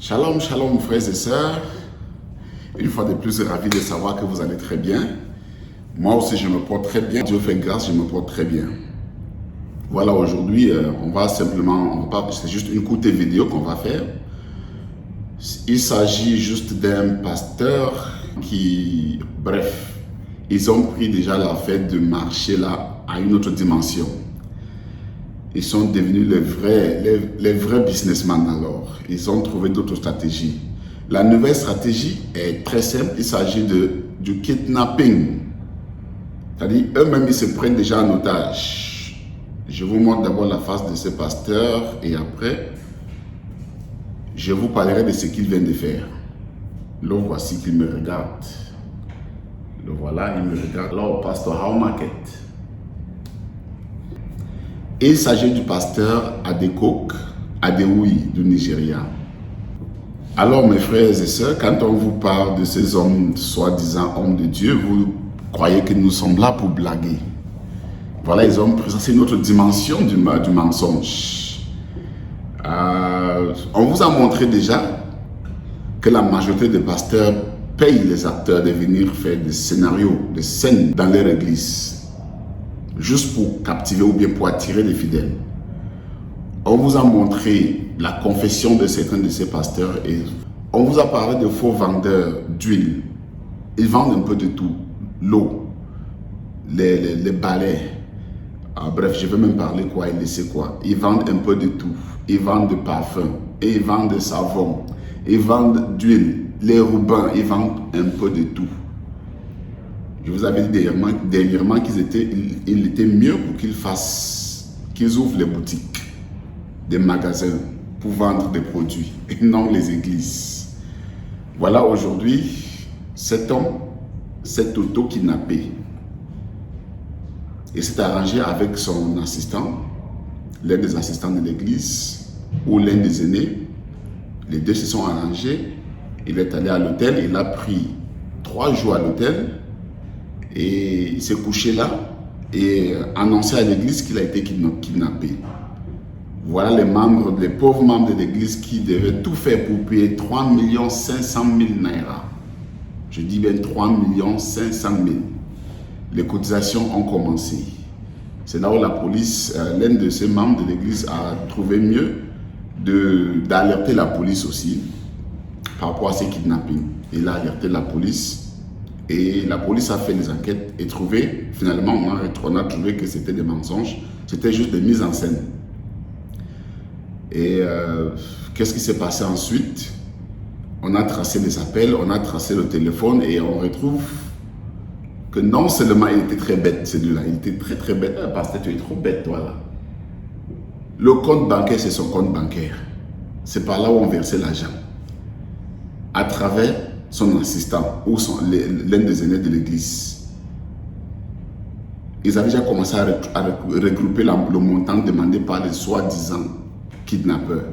Shalom, shalom frères et sœurs. Une fois de plus, ravi de savoir que vous allez très bien. Moi aussi, je me porte très bien. Dieu fait grâce, je me porte très bien. Voilà, aujourd'hui, c'est juste une courte vidéo qu'on va faire. Il s'agit juste d'un pasteur qui, bref, ils ont pris déjà la fête de marcher là à une autre dimension. Ils sont devenus les vrais businessmen alors. Ils ont trouvé d'autres stratégies. La nouvelle stratégie est très simple. Il s'agit du kidnapping. C'est-à-dire, eux-mêmes, ils se prennent déjà en otage. Je vous montre d'abord la face de ce pasteur et après, je vous parlerai de ce qu'il vient de faire. Le voici qu'il me regarde. Le voilà, il me regarde. Alors, pasteur How Market. Et il s'agit du pasteur Adewoyi du Nigeria. Alors mes frères et sœurs, quand on vous parle de ces hommes, soi-disant hommes de Dieu, vous croyez que nous sommes là pour blaguer. Voilà, ils ont présenté une autre dimension du mensonge. On vous a montré déjà que la majorité des pasteurs payent les acteurs de venir faire des scénarios, des scènes dans leur église. Juste pour captiver ou bien pour attirer les fidèles. On vous a montré la confession de certains de ces pasteurs et on vous a parlé de faux vendeurs d'huile. Ils vendent un peu de tout. L'eau, les balais. Bref, je vais même parler quoi et laisser quoi. Ils vendent un peu de tout. Ils vendent de parfum, et ils vendent de savon, ils vendent d'huile, les rubans, ils vendent un peu de tout. Je vous avais dit dernièrement qu'il était mieux pour qu'ils ouvrent les boutiques, des magasins pour vendre des produits et non les églises. Voilà, aujourd'hui, cet homme s'est auto-kidnappé et s'est arrangé avec son assistant, l'un des assistants de l'église ou l'un des aînés. Les deux se sont arrangés. Il est allé à l'hôtel, il a pris 3 jours à l'hôtel. Et il s'est couché là et annoncé à l'église qu'il a été kidnappé. Voilà les pauvres membres de l'église qui devaient tout faire pour payer 3 500 000 naira. Je dis bien 3 500 000. Les cotisations ont commencé. C'est là où la police, l'un de ces membres de l'église a trouvé mieux d'alerter la police aussi par rapport à ces kidnappings. Il a alerté la police. Et la police a fait des enquêtes et finalement, on a trouvé que c'était des mensonges, c'était juste des mises en scène. Et qu'est-ce qui s'est passé ensuite? On a tracé les appels, on a tracé le téléphone et on retrouve que non seulement il était très bête, celui-là, il était très très bête, parce que tu es trop bête, toi là. Le compte bancaire, c'est son compte bancaire. C'est par là où on versait l'argent. À travers son assistant ou l'un des aînés de l'église. Ils avaient déjà commencé à regrouper le montant demandé par les soi-disant kidnappeurs.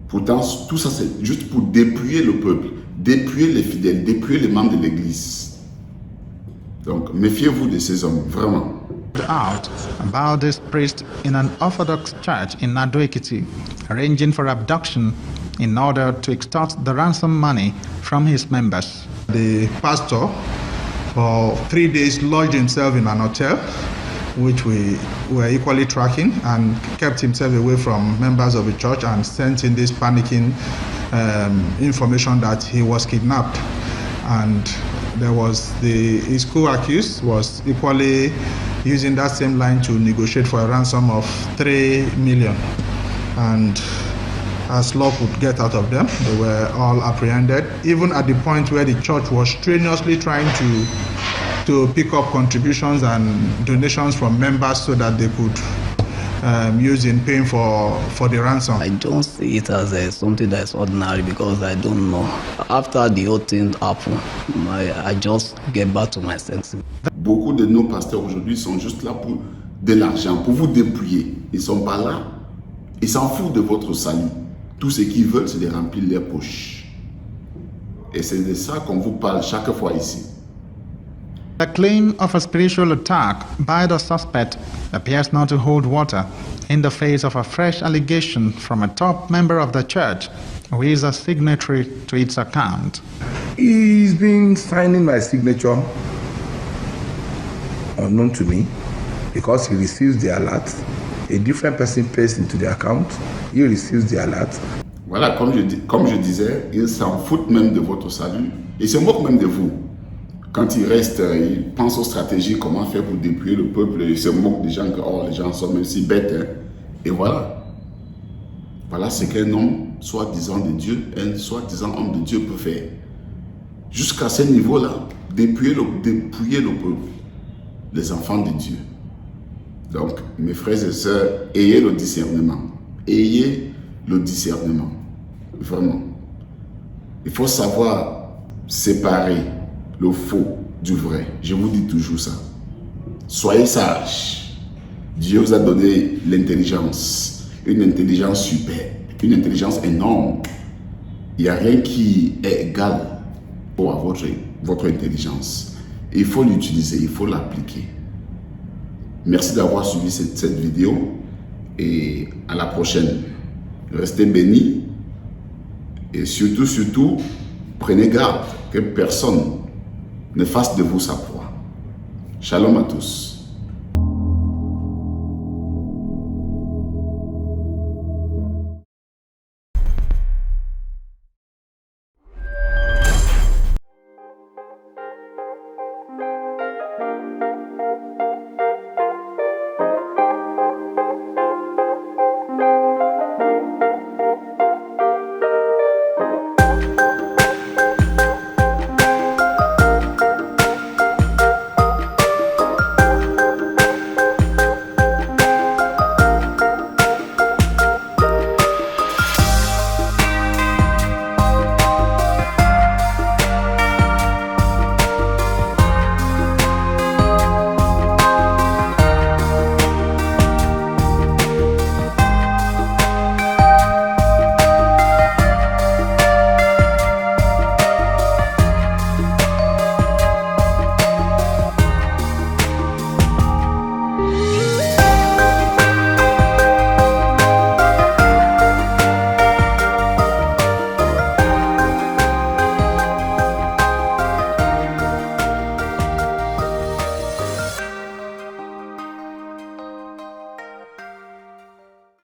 Pourtant, tout ça c'est juste pour dépouiller le peuple, dépouiller les fidèles, dépouiller les membres de l'église. Donc, méfiez-vous de ces hommes, vraiment. Out about this priest in an Orthodox church in Ado Ekiti, arranging for abduction in order to extort the ransom money from his members. The pastor for 3 days lodged himself in an hotel, which we were equally tracking, and kept himself away from members of the church and sent in this panicking information that he was kidnapped. And there was his co-accused was equally using that same line to negotiate for a ransom of 3 million. And as luck would get out of them, they were all apprehended, even at the point where the church was strenuously trying to pick up contributions and donations from members so that they could use in paying for the ransom. I don't see it as something that's ordinary because I don't know. After the whole thing happened, I just get back to my senses. Beaucoup de nos pasteurs aujourd'hui sont juste là pour de l'argent, pour vous dépouiller. Ils ne sont pas là. Ils s'en foutent de votre salut. Tout ce qu'ils veulent, c'est de remplir leurs poches. Et c'est de ça qu'on vous parle chaque fois ici. The claim of a spiritual attack by the suspect appears not to hold water in the face of a fresh allegation from a top member of the church who is a signatory to its account. He's been signing my signature unknown to me because he receives the alert. A different person pays into the account. He receives the alert. Voilà, comme je disais, il s'en fout même de votre salut. Il se moque même de vous. Quand il reste, il pense aux stratégies, comment faire pour dépouiller le peuple. Il se moque des gens que les gens sont même si bêtes. Hein. Et voilà. Voilà ce qu'un homme, soi-disant de Dieu, un soi-disant homme de Dieu peut faire. Jusqu'à ce niveau-là, dépouiller le peuple, les enfants de Dieu. Donc, mes frères et sœurs, ayez le discernement. Ayez le discernement. Vraiment. Il faut savoir séparer le faux du vrai. Je vous dis toujours ça. Soyez sages. Dieu vous a donné l'intelligence. Une intelligence super. Une intelligence énorme. Il n'y a rien qui est égal pour votre intelligence. Il faut l'utiliser, il faut l'appliquer. Merci d'avoir suivi cette vidéo et à la prochaine. Restez bénis et surtout, prenez garde que personne ne fasse de vous sa proie. Shalom à tous.